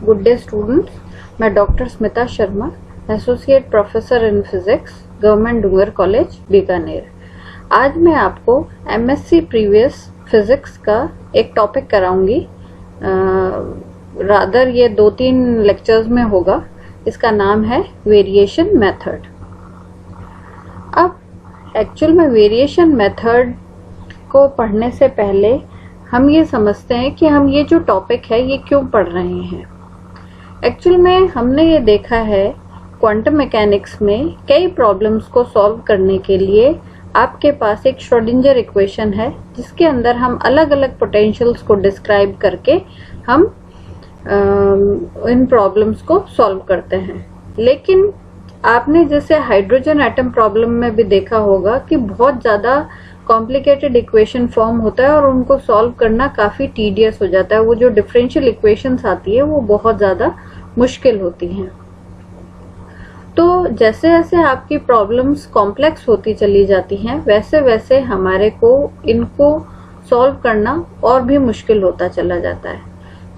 Good day students, मैं doctor Smita Sharma, associate professor in physics, government Dungar college Bikaner. आज मैं आपको एमएससी प्रीवियस फिजिक्स का एक टॉपिक कराऊंगी। रादर ये 2-3 लेक्चर्स में होगा। इसका नाम है वेरिएशन मेथड। अब एक्चुअल में वेरिएशन मेथड को पढ़ने से पहले हम ये समझते हैं कि हम ये जो टॉपिक है ये क्यों पढ़ रहे हैं। एक्चुअल में हमने ये देखा है क्वांटम मैकेनिक्स में कई प्रॉब्लम्स को सॉल्व करने के लिए आपके पास एक श्रोडिंगर इक्वेशन है, जिसके अंदर हम अलग अलग पोटेंशियल्स को डिस्क्राइब करके हम इन प्रॉब्लम्स को सॉल्व करते हैं। लेकिन आपने जैसे हाइड्रोजन एटम प्रॉब्लम में भी देखा होगा कि बहुत ज्यादा कॉम्प्लिकेटेड इक्वेशन फॉर्म होता है और उनको सॉल्व करना काफी टीडियस हो जाता है। वो जो डिफरेंशियल इक्वेशंस आती है वो बहुत ज्यादा मुश्किल होती हैं। तो जैसे जैसे आपकी प्रॉब्लम्स कॉम्प्लेक्स होती चली जाती हैं, वैसे वैसे हमारे को इनको सॉल्व करना और भी मुश्किल होता चला जाता है।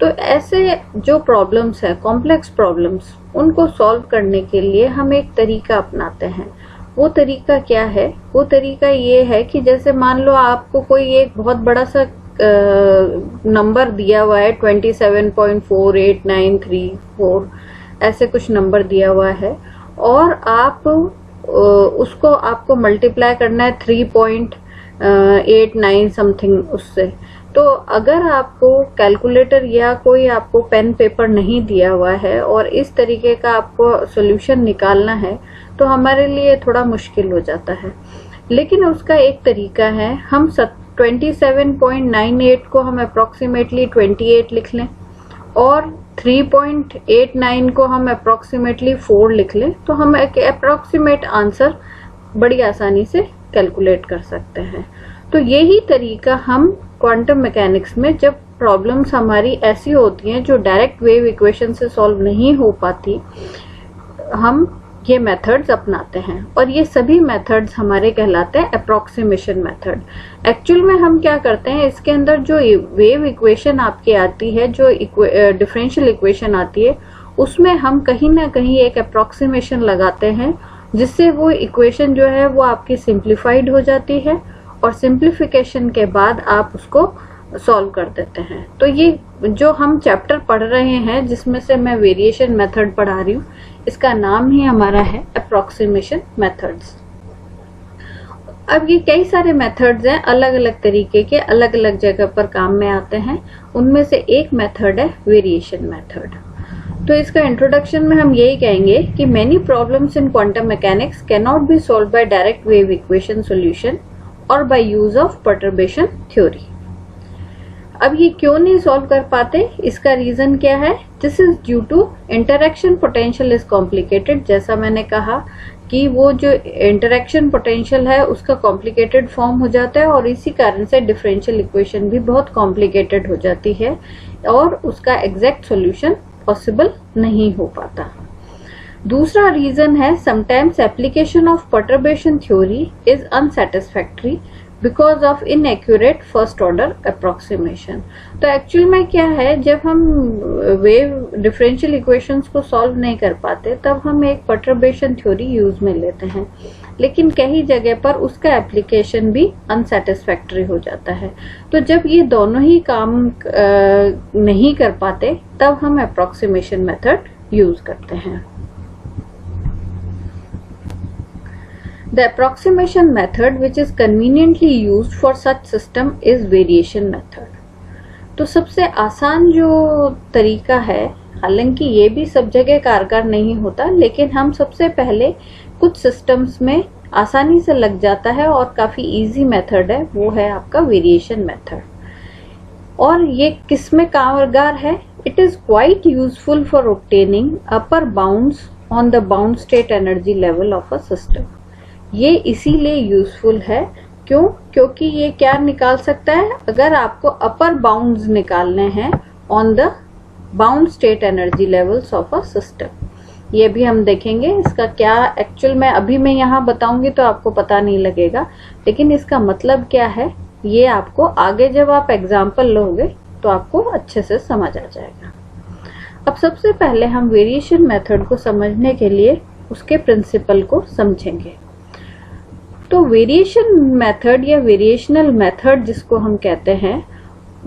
तो ऐसे जो प्रॉब्लम्स है, कॉम्प्लेक्स प्रॉब्लम्स, उनको सॉल्व करने के लिए हम एक तरीका अपनाते हैं। वो तरीका क्या है? वो तरीका ये है कि जैसे मान लो आपको कोई एक बहुत बड़ा सा नंबर दिया हुआ है, 27.4893 ऐसे कुछ नंबर दिया हुआ है, और आप उसको आपको मल्टीप्लाई करना है 3.89 समथिंग उससे। तो अगर आपको कैलकुलेटर या कोई आपको पेन पेपर नहीं दिया हुआ है और इस तरीके का आपको सॉल्यूशन निकालना है, तो हमारे लिए थोड़ा मुश्किल हो जाता है। लेकिन उसका एक तरीका है, हम 27.98 को हम अप्रोक्सीमेटली 28 लिख लें और 3.89 को हम अप्रोक्सीमेटली 4 लिख लें, तो हम एक अप्रोक्सीमेट आंसर बड़ी आसानी से कैलकुलेट कर सकते हैं। तो यही तरीका हम क्वांटम मैकेनिक्स में, जब प्रॉब्लम्स हमारी ऐसी होती हैं जो डायरेक्ट वेव इक्वेशन से सॉल्व नहीं हो पाती, हम ये मेथड्स अपनाते हैं। और ये सभी मेथड्स हमारे कहलाते हैं अप्रोक्सीमेशन मेथड। एक्चुअल में हम क्या करते हैं, इसके अंदर जो वेव इक्वेशन आपकी आती है, जो डिफरेंशियल इक्वेशन आती है, उसमें हम कहीं ना कहीं एक अप्रोक्सीमेशन लगाते हैं, जिससे वो इक्वेशन जो है वो आपकी सिंप्लीफाइड हो जाती है और सिंप्लीफिकेशन के बाद आप उसको सॉल्व कर देते हैं। तो ये जो हम चैप्टर पढ़ रहे हैं, जिसमें से मैं वेरिएशन मेथड पढ़ा रही हूँ, इसका नाम ही हमारा है अप्रोक्सीमेशन मेथड्स। अब ये कई सारे मेथड्स हैं, अलग अलग तरीके के, अलग अलग जगह पर काम में आते हैं। उनमें से एक मेथड है वेरिएशन मेथड। तो इसका इंट्रोडक्शन में हम यही कहेंगे कि many problems in quantum mechanics can not be solve by direct wave equation solution और by use of perturbation theory. अब ये क्यों नहीं सॉल्व कर पाते, इसका रीजन क्या है? This is due to interaction potential is complicated. जैसा मैंने कहा कि वो जो इंटरैक्शन पोटेंशियल है उसका कॉम्प्लिकेटेड फॉर्म हो जाता है, और इसी कारण से डिफरेंशियल इक्वेशन भी बहुत कॉम्प्लिकेटेड हो जाती है और उसका एग्जैक्ट सॉल्यूशन पॉसिबल नहीं हो पाता। दूसरा रीजन है, sometimes application of perturbation theory is unsatisfactory because of inaccurate first order approximation. तो एक्चुअल में क्या है, जब हम वेव डिफरेंशियल इक्वेशंस को सॉल्व नहीं कर पाते, तब हम एक परटर्बेशन थ्योरी यूज में लेते हैं, लेकिन कई जगह पर उसका एप्लीकेशन भी अनसेटिस्फैक्टरी हो जाता है। तो जब ये दोनों ही काम नहीं कर पाते, तब हम अप्रोक्सीमेशन मेथड यूज करते हैं। The approximation method which is conveniently used for such system is variation method. तो सबसे आसान जो तरीका है, हालांकि ये भी सब जगह कारगर नहीं होता, लेकिन हम सबसे पहले कुछ सिस्टम्स में आसानी से लग जाता है और काफी इजी मेथड है, वो है आपका वेरिएशन मेथड। और ये किस में कारगर है? It is quite useful for obtaining upper bounds on the bound state energy level of a system. ये इसीलिए यूजफुल है, क्यों? क्योंकि ये क्या निकाल सकता है, अगर आपको अपर बाउंड्स निकालने हैं on the bound state energy levels of a system. ये भी हम देखेंगे इसका क्या एक्चुअल में, अभी मैं यहाँ बताऊंगी तो आपको पता नहीं लगेगा, लेकिन इसका मतलब क्या है ये आपको आगे जब आप एग्जाम्पल लोगे तो आपको अच्छे से समझ आ जाएगा। अब सबसे पहले हम वेरिएशन मेथड को समझने के लिए उसके प्रिंसिपल को समझेंगे। तो वेरिएशन मेथड या वेरिएशनल मेथड जिसको हम कहते हैं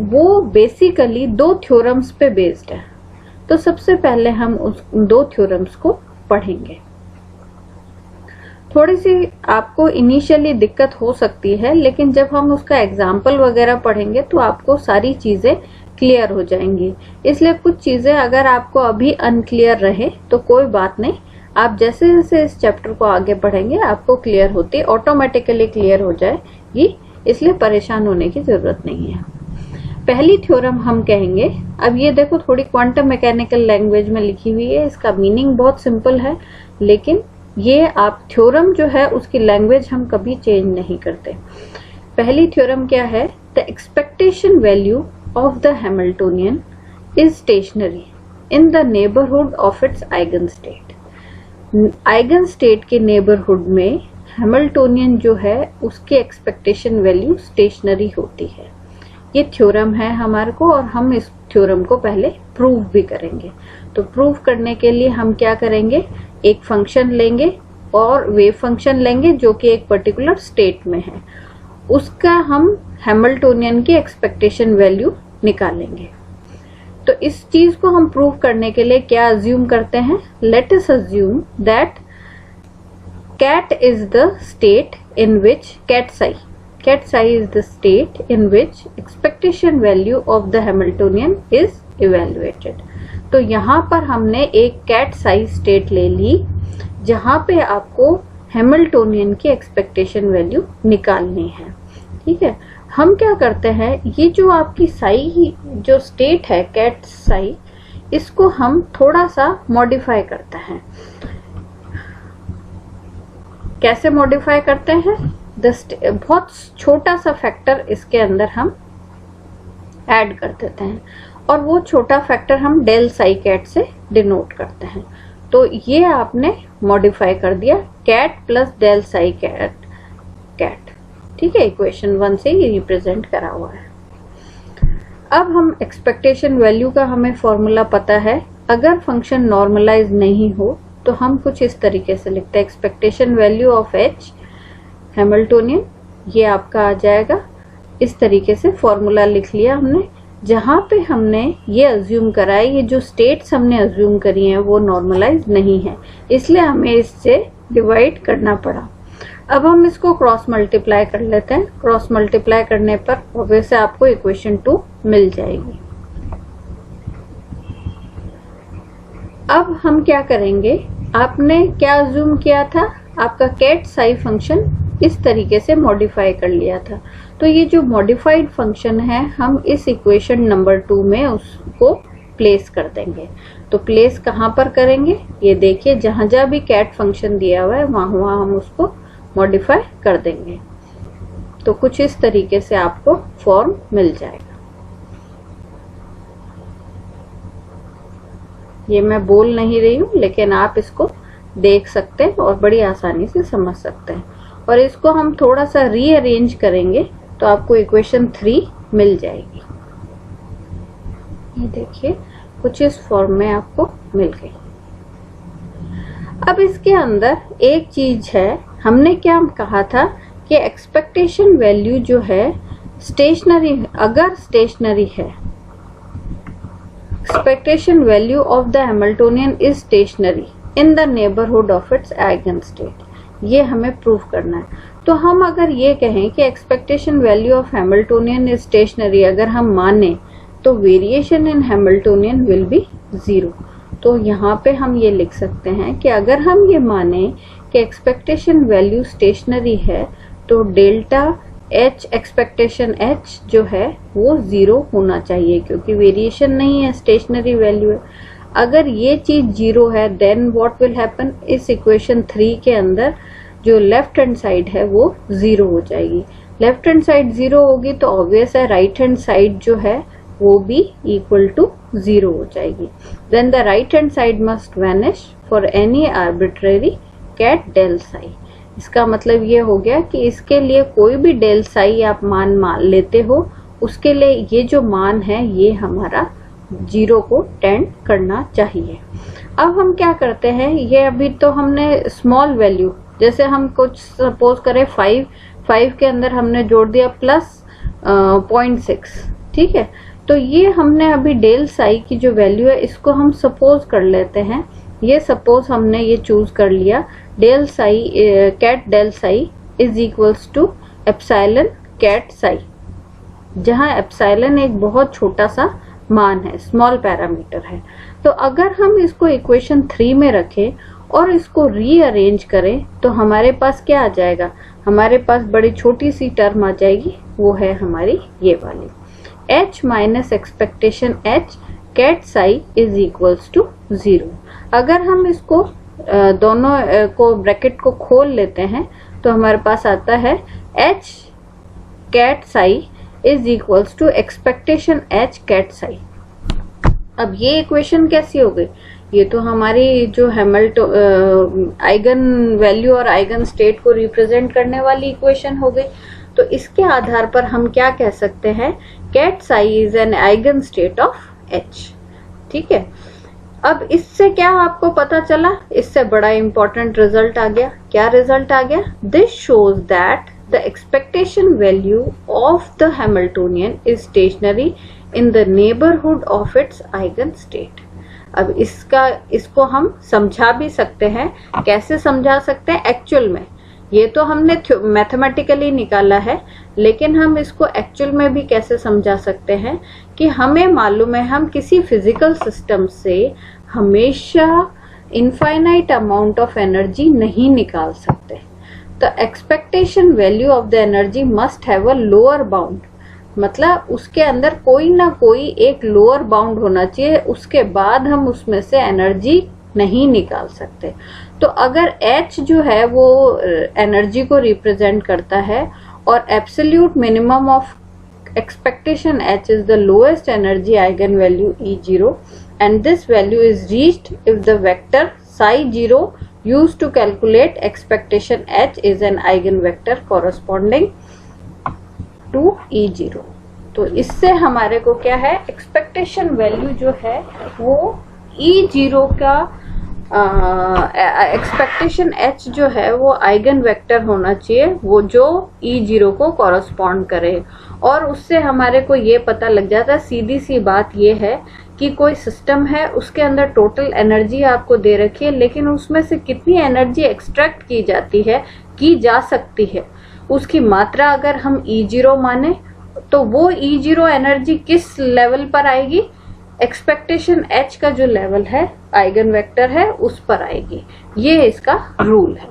वो बेसिकली दो थ्योरम्स पे बेस्ड है। तो सबसे पहले हम उस दो थ्योरम्स को पढ़ेंगे। थोड़ी सी आपको इनिशियली दिक्कत हो सकती है, लेकिन जब हम उसका एग्जाम्पल वगैरह पढ़ेंगे तो आपको सारी चीजें क्लियर हो जाएंगी। इसलिए कुछ चीजें अगर आपको अभी अनक्लियर रहे तो कोई बात नहीं, आप जैसे जैसे इस चैप्टर को आगे पढ़ेंगे आपको क्लियर होती ऑटोमेटिकली क्लियर हो जाएगी, इसलिए परेशान होने की जरूरत नहीं है। पहली थ्योरम हम कहेंगे, अब ये देखो थोड़ी क्वांटम मैकेनिकल लैंग्वेज में लिखी हुई है, इसका मीनिंग बहुत सिंपल है, लेकिन ये आप थ्योरम जो है उसकी लैंग्वेज हम कभी चेंज नहीं करते। पहली थ्योरम क्या है? The expectation value of the Hamiltonian is stationary in the neighbourhood of its eigen state. Eigen state के नेबरहुड में हैमिल्टोनियन जो है उसकी एक्सपेक्टेशन वैल्यू स्टेशनरी होती है। ये थ्योरम है हमारे को, और हम इस थ्योरम को पहले प्रूव भी करेंगे। तो प्रूव करने के लिए हम क्या करेंगे, एक फंक्शन लेंगे और वेव फंक्शन लेंगे जो कि एक पर्टिकुलर स्टेट में है, उसका हम हैमिल्टोनियन की एक्सपेक्टेशन वैल्यू निकालेंगे। तो इस चीज को हम प्रूव करने के लिए क्या अज्यूम करते हैं? Let us assume that cat is the state in which cat psi is the state in which expectation value of the Hamiltonian is evaluated। तो यहाँ पर हमने एक cat psi स्टेट ले ली जहाँ पे आपको हैमिल्टोनियन की एक्सपेक्टेशन वैल्यू निकालनी है। ठीक है, हम क्या करते हैं, ये जो आपकी साई जो स्टेट है कैट साई, इसको हम थोड़ा सा मॉडिफाई करते हैं। कैसे मॉडिफाई करते हैं? बहुत छोटा सा फैक्टर इसके अंदर हम ऐड कर देते हैं और वो छोटा फैक्टर हम डेल साई कैट से डिनोट करते हैं। तो ये आपने मॉडिफाई कर दिया ket plus del psi ket. ठीक है, इक्वेशन 1 से ये रिप्रेजेंट करा हुआ है। अब हम एक्सपेक्टेशन वैल्यू का हमें फॉर्मूला पता है। अगर फंक्शन नॉर्मलाइज नहीं हो तो हम कुछ इस तरीके से लिखते हैं, expectation value of H Hamiltonian, ये आपका आ जाएगा। इस तरीके से फॉर्मूला लिख लिया हमने, जहां पे हमने ये अज्यूम करा है, ये जो स्टेट्स हमने अज्यूम करी हैं वो नॉर्मलाइज नहीं है, इसलिए हमें इससे डिवाइड करना पड़ा। अब हम इसको क्रॉस मल्टीप्लाई कर लेते हैं। क्रॉस मल्टीप्लाई करने पर वैसे आपको इक्वेशन 2 मिल जाएगी। अब हम क्या करेंगे, आपने क्या अज्यूम किया था, आपका कैट साई फंक्शन इस तरीके से मॉडिफाई कर लिया था। तो ये जो मॉडिफाइड फंक्शन है हम इस इक्वेशन नंबर 2 में उसको प्लेस कर देंगे। तो प्लेस कहाँ पर करेंगे, ये देखिए, जहां जहां भी कैट फंक्शन दिया हुआ है वहां हम उसको मॉडिफाई कर देंगे। तो कुछ इस तरीके से आपको फॉर्म मिल जाएगा। ये मैं बोल नहीं रही हूँ, लेकिन आप इसको देख सकते हैं और बड़ी आसानी से समझ सकते हैं। और इसको हम थोड़ा सा रीअरेंज करेंगे तो आपको इक्वेशन 3 मिल जाएगी। ये देखिए, कुछ इस फॉर्म में आपको मिल गई। अब इसके अंदर एक चीज है, हमने क्या कहा था कि एक्सपेक्टेशन वैल्यू जो है स्टेशनरी, अगर स्टेशनरी है, expectation value of the Hamiltonian is stationary in the neighbourhood of its eigen state, ये हमें प्रूव करना है। तो हम अगर ये कहें कि expectation value of Hamiltonian is stationary, अगर हम माने तो variation in Hamiltonian will be 0। तो यहाँ पे हम ये लिख सकते हैं कि अगर हम ये माने कि एक्सपेक्टेशन वैल्यू स्टेशनरी है तो डेल्टा एच, एक्सपेक्टेशन एच जो है वो 0 होना चाहिए, क्योंकि वेरिएशन नहीं है, स्टेशनरी वैल्यू है। अगर ये चीज 0 है देन व्हाट विल हैपन, इस इक्वेशन 3 के अंदर जो लेफ्ट हैंड साइड है वो 0 हो जाएगी। लेफ्ट हैंड साइड 0 होगी तो ऑब्वियस है राइट हैंड साइड जो है वो भी इक्वल टू 0 हो जाएगी। Then the right hand side must vanish for any arbitrary ket del psi. इसका मतलब ये हो गया कि इसके लिए कोई भी डेल साई आप मान लेते हो, उसके लिए ये जो मान है ये हमारा 0 को टेंड करना चाहिए। अब हम क्या करते हैं, ये अभी तो हमने स्मॉल वैल्यू, जैसे हम कुछ सपोज करें 5 के अंदर हमने जोड़ दिया प्लस 0.6, ठीक है। तो ये हमने अभी डेल साई की जो वैल्यू है इसको हम सपोज कर लेते हैं। ये सपोज हमने ये चूज कर लिया, del psi ket del psi is equals to epsilon ket psi, जहां एप्सिलॉन एक बहुत छोटा सा मान है, स्मॉल पैरामीटर है। तो अगर हम इसको इक्वेशन 3 में रखें और इसको रीअरेंज करें तो हमारे पास क्या आ जाएगा, हमारे पास बड़ी छोटी सी टर्म आ जाएगी, वो है हमारी ये वाली h minus expectation h ket psi is equals to 0। अगर हम इसको दोनों को ब्रैकेट को खोल लेते हैं तो हमारे पास आता है h ket psi is equals to expectation h ket psi. अब ये इक्वेशन कैसी हो गई, ये तो हमारी जो आइगन वैल्यू और आइगन स्टेट को रिप्रेजेंट करने वाली इक्वेशन हो गई। तो इसके आधार पर हम क्या कह सकते हैं, ket psi is an eigen state of h, ठीक है। अब इससे क्या आपको पता चला, इससे बड़ा इंपॉर्टेंट रिजल्ट आ गया। क्या रिजल्ट आ गया, this shows that the expectation value of the Hamiltonian is stationary in the neighborhood of its eigenstate। अब इसको हम समझा भी सकते हैं, कैसे समझा सकते हैं एक्चुअल में, ये तो हमने मैथमेटिकली निकाला है, लेकिन हम इसको एक्चुअल में भी कैसे समझा सकते हैं कि हमें मालूम है हम किसी फिजिकल सिस्टम से हमेशा इनफाइनाइट अमाउंट ऑफ एनर्जी नहीं निकाल सकते। The expectation value of the energy must have a lower bound, मतलब उसके अंदर कोई ना कोई एक लोअर बाउंड होना चाहिए, उसके बाद हम उसमें से एनर्जी नहीं निकाल सकते। तो अगर h जो है वो एनर्जी को रिप्रेजेंट करता है और absolute minimum of expectation h is the lowest energy eigen value E0 and this value is reached if the vector psi 0 used to calculate expectation h is an eigenvector corresponding to E0। तो इससे हमारे को क्या है, expectation value जो है वो E0 का एक्सपेक्टेशन h जो है वो आइगन वेक्टर होना चाहिए, वो जो E0 को कॉरस्पॉन्ड करे। और उससे हमारे को ये पता लग जाता है, सीधी सी बात ये है कि कोई सिस्टम है, उसके अंदर टोटल एनर्जी आपको दे रखी है, लेकिन उसमें से कितनी एनर्जी एक्सट्रैक्ट की जाती है, की जा सकती है, उसकी मात्रा अगर हम E0 माने तो वो E0 एनर्जी किस लेवल पर आएगी, एक्सपेक्टेशन h का जो लेवल है, आइगन वेक्टर है, उस पर आएगी। ये इसका रूल है,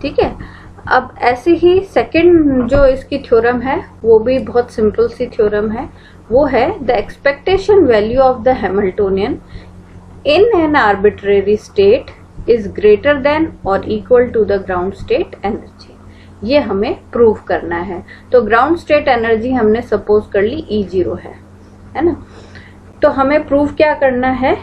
ठीक है। अब ऐसे ही सेकंड जो इसकी थ्योरम है वो भी बहुत सिंपल सी थ्योरम है, वो है the expectation value of the Hamiltonian in an arbitrary state is greater than और equal to the ground state energy. ये हमें प्रूव करना है। तो ग्राउंड स्टेट एनर्जी हमने सपोज कर ली E0 है ना। तो हमें प्रूव क्या करना है,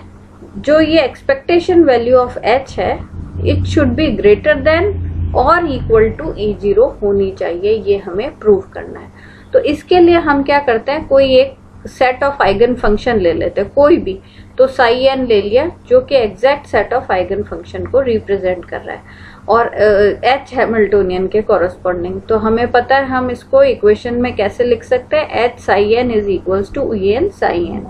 जो ये एक्सपेक्टेशन वैल्यू ऑफ h है it should be greater than और इक्वल टू E0 होनी चाहिए, ये हमें प्रूव करना है। तो इसके लिए हम क्या करते हैं, कोई एक सेट ऑफ आइगन फंक्शन ले लेते हैं, कोई भी, तो साई n ले लिया जो कि exact set of eigen function को रिप्रेजेंट कर रहा है और h हैमिल्टोनियन के कॉरस्पॉन्डिंग। तो हमें पता है हम इसको इक्वेशन में कैसे लिख सकते हैं, h psi n is equals to en psi n।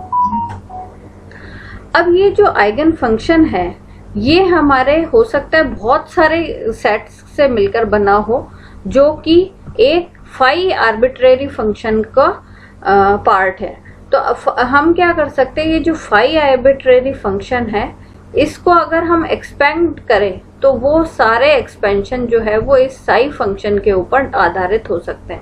अब ये जो आइगन फंक्शन है ये हमारे हो सकता है बहुत सारे सेट्स से मिलकर बना हो, जो कि एक फाई आर्बिट्रेरी फंक्शन का पार्ट है। तो हम क्या कर सकते हैं, ये जो फाई आर्बिट्रेरी फंक्शन है इसको अगर हम एक्सपेंड करें तो वो सारे एक्सपेंशन जो है वो इस साई फंक्शन के ऊपर आधारित हो सकते हैं।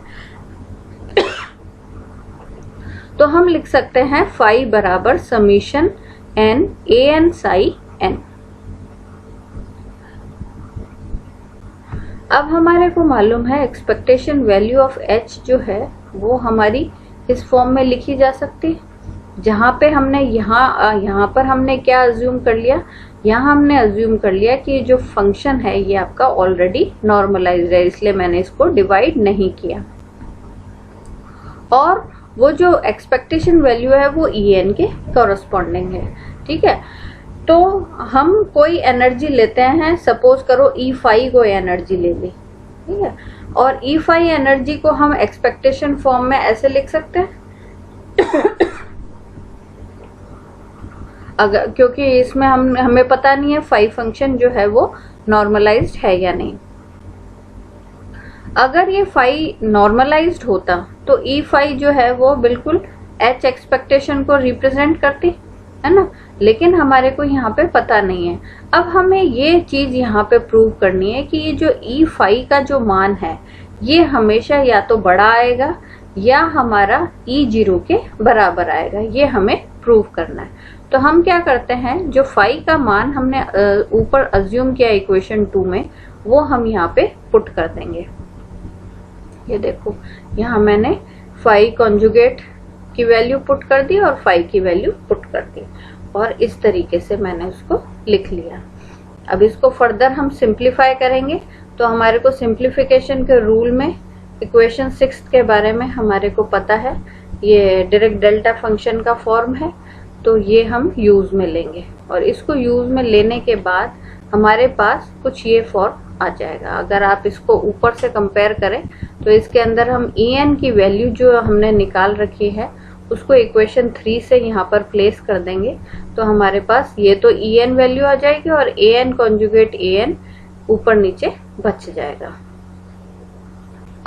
तो हम लिख सकते हैं फाई बराबर summation n an Sai n। अब हमारे को मालूम है एक्सपेक्टेशन वैल्यू ऑफ h जो है वो हमारी इस फॉर्म में लिखी जा सकती है, जहाँ पे हमने यहाँ पर हमने क्या अज्यूम कर लिया, यहाँ हमने अज्यूम कर लिया कि जो फंक्शन है ये आपका ऑलरेडी नॉर्मलाइज्ड है, इसलिए मैंने इसको डिवाइड नहीं किया। और वो जो एक्सपेक्टेशन वैल्यू है वो En के कॉरस्पॉन्डिंग है। ठीक है, तो हम कोई एनर्जी लेते हैं, सपोज करो E5 को एनर्जी ले ली, ठीक है, और E5 एनर्जी को हम एक्सपेक्टेशन फॉर्म में ऐसे लिख सकते हैं अगर, क्योंकि इसमें हमें पता नहीं है फाई फंक्शन जो है वो नॉर्मलाइज्ड है या नहीं। अगर ये फाई नॉर्मलाइज्ड होता तो E5 जो है वो बिल्कुल H एक्सपेक्टेशन को रिप्रेजेंट करती है ना, लेकिन हमारे को यहाँ पे पता नहीं है। अब हमें ये चीज यहाँ पे प्रूव करनी है कि ये जो E5 का जो मान है ये हमेशा या तो बड़ा आएगा या हमारा E0 के बराबर आएगा, ये हमें प्रूव करना है। तो हम क्या करते हैं, जो फाई का मान हमने ऊपर अज्यूम किया इक्वेशन 2 में, वो हम यहाँ पे पुट कर देंगे। ये देखो, यहाँ मैंने फाई कॉन्जुगेट की वैल्यू पुट कर दी और फाई की वैल्यू पुट कर दी, और इस तरीके से मैंने उसको लिख लिया। अब इसको फर्दर हम सिंप्लीफाई करेंगे, तो हमारे को सिंप्लीफिकेशन के रूल में इक्वेशन 6 के बारे में हमारे को पता है, ये डायरेक्ट डेल्टा फंक्शन का फॉर्म है, तो ये हम यूज में लेंगे, और इसको यूज में लेने के बाद हमारे पास कुछ ये फॉर्म आ जाएगा। अगर आप इसको ऊपर से कंपेयर करें तो इसके अंदर हम En की वैल्यू जो हमने निकाल रखी है उसको इक्वेशन 3 से यहाँ पर प्लेस कर देंगे, तो हमारे पास ये तो En वैल्यू आ जाएगी और An कॉन्जुगेट An ऊपर नीचे बच जाएगा।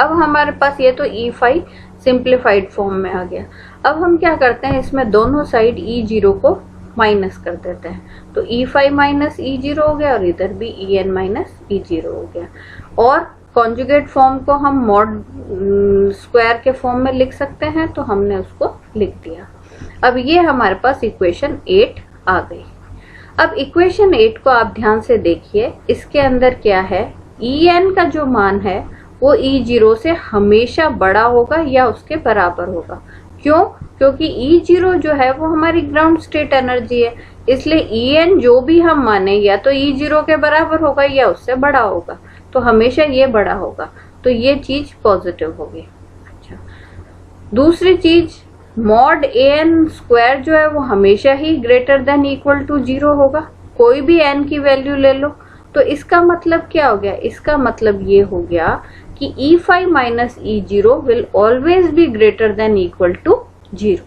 अब हमारे पास ये तो E5 सिंप्लीफाइड फॉर्म में आ गया। अब हम क्या करते हैं, इसमें दोनों साइड E0 को माइनस कर देते हैं, तो E5 माइनस E0 हो गया और इधर भी En माइनस E0 हो गया। और कॉन्जुगेट फॉर्म को हम मॉड स्क्वायर के फॉर्म में लिख सकते हैं, तो हमने उसको लिख दिया। अब ये हमारे पास इक्वेशन 8 आ गई। अब इक्वेशन 8 को आप ध्यान से देखिए, इसके अंदर क्या है, En का जो मान है वो E0 से हमेशा बड़ा होगा या उसके बराबर होगा। क्यों? क्योंकि E0 जो है वो हमारी ग्राउंड स्टेट एनर्जी है, इसलिए En जो भी हम माने या तो E0 के बराबर होगा या उससे बड़ा होगा, तो हमेशा ये बड़ा होगा, तो ये चीज पॉजिटिव होगी। अच्छा, दूसरी चीज, मॉड An स्क्वायर जो है वो हमेशा ही ग्रेटर देन इक्वल टू 0 होगा, कोई भी n की वैल्यू ले लो। तो इसका मतलब क्या हो गया, इसका मतलब ये हो गया कि E5 minus E0 will always be greater than equal to 0।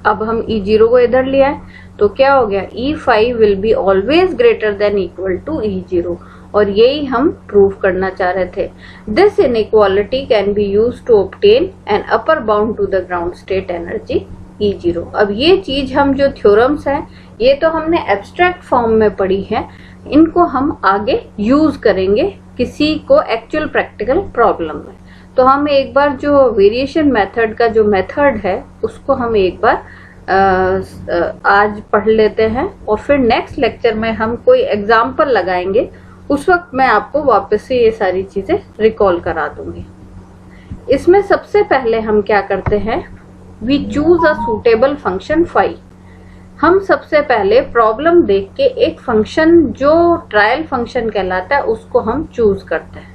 अब हम E0 को इधर लिया है, तो क्या हो गया, E5 will be always greater than equal to E0, और यही हम प्रूव करना चाह रहे थे। This inequality can be used to obtain an upper bound to the ground state energy E0। अब ये चीज हम जो थ्योरम्स हैं ये तो हमने एब्स्ट्रैक्ट फॉर्म में पढ़ी है, इनको हम आगे यूज करेंगे किसी को एक्चुअल प्रैक्टिकल प्रॉब्लम में। तो हम एक बार जो वेरिएशन मेथड का जो मेथड है उसको हम एक बार आज पढ़ लेते हैं, और फिर नेक्स्ट लेक्चर में हम कोई एग्जाम्पल लगाएंगे, उस वक्त मैं आपको वापस से ये सारी चीजें रिकॉल करा दूंगी। इसमें सबसे पहले हम क्या करते हैं, we choose a suitable function phi. हम सबसे पहले प्रॉब्लम देख के एक फंक्शन जो ट्रायल फंक्शन कहलाता है उसको हम चूज करते हैं,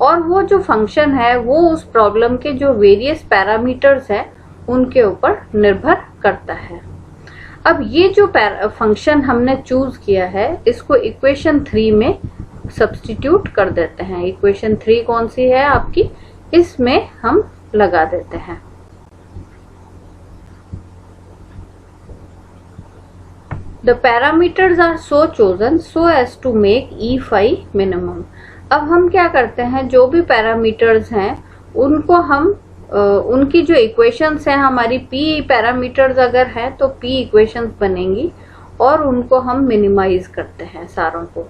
और वो जो फंक्शन है वो उस प्रॉब्लम के जो वेरियस पैरामीटर्स हैं उनके ऊपर निर्भर करता है। अब ये जो फंक्शन हमने चूज किया है इसको इक्वेशन 3 में सब्स्टिट्यूट कर देते हैं। इक्वेशन 3 कौन सी है आपकी, इसमें हम लगा देते हैं। The parameters are so chosen so as to make E5 minimum। अब हम क्या करते हैं, जो भी पैरामीटर्स हैं उनको हम उनकी जो इक्वेशंस हैं, हमारी P पैरामीटर्स अगर हैं तो P इक्वेशंस बनेंगी, और उनको हम मिनिमाइज करते हैं सारों को।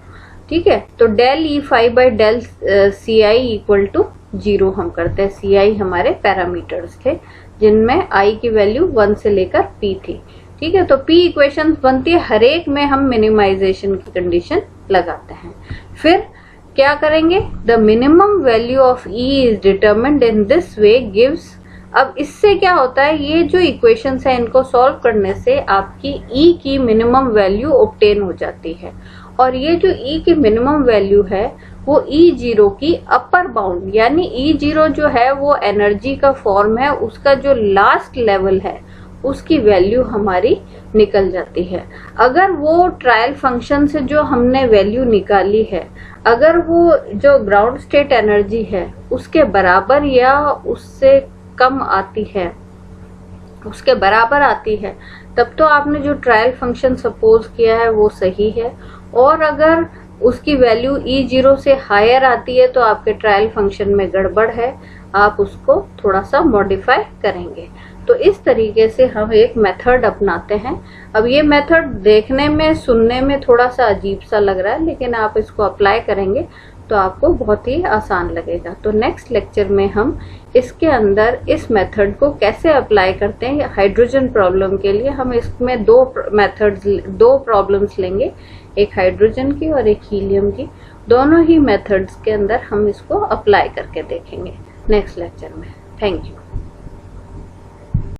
ठीक है, तो del E5 by del Ci equal to 0 हम करते हैं। Ci हमारे पैरामीटर्स थे जिनमें I की वैल्यू 1 से लेकर P थी। ठीक है, तो P इक्वेशन बनती है, हर एक में हम मिनिमाइजेशन की कंडीशन लगाते हैं। फिर क्या करेंगे, the minimum value of E is determined in this way gives. अब इससे क्या होता है, ये जो इक्वेशंस है इनको सॉल्व करने से आपकी E की मिनिमम वैल्यू ऑब्टेन हो जाती है, और ये जो E की मिनिमम वैल्यू है वो E0 की अपर बाउंड, यानी E0 जो है वो एनर्जी का फॉर्म है, उसका जो लास्ट लेवल है उसकी वैल्यू हमारी निकल जाती है। अगर वो ट्रायल फंक्शन से जो हमने वैल्यू निकाली है, अगर वो जो ग्राउंड स्टेट एनर्जी है उसके बराबर या उससे कम आती है, उसके बराबर आती है, तब तो आपने जो ट्रायल फंक्शन सपोज किया है वो सही है। और अगर उसकी वैल्यू E0 से हायर आती है तो आपके ट्रायल फंक्शन में गड़बड़ है, आप उसको थोड़ा सा मॉडिफाई करेंगे। तो इस तरीके से हम एक मेथड अपनाते हैं। अब ये मेथड देखने में, सुनने में थोड़ा सा अजीब सा लग रहा है, लेकिन आप इसको अप्लाई करेंगे तो आपको बहुत ही आसान लगेगा। तो नेक्स्ट लेक्चर में हम इसके अंदर इस मेथड को कैसे अप्लाई करते हैं हाइड्रोजन प्रॉब्लम के लिए। हम इसमें दो प्रॉब्लम्स लेंगे, एक हाइड्रोजन की और एक हीलियम की। दोनों ही मेथड्स के अंदर हम इसको अप्लाई करके देखेंगे नेक्स्ट लेक्चर में। Thank you.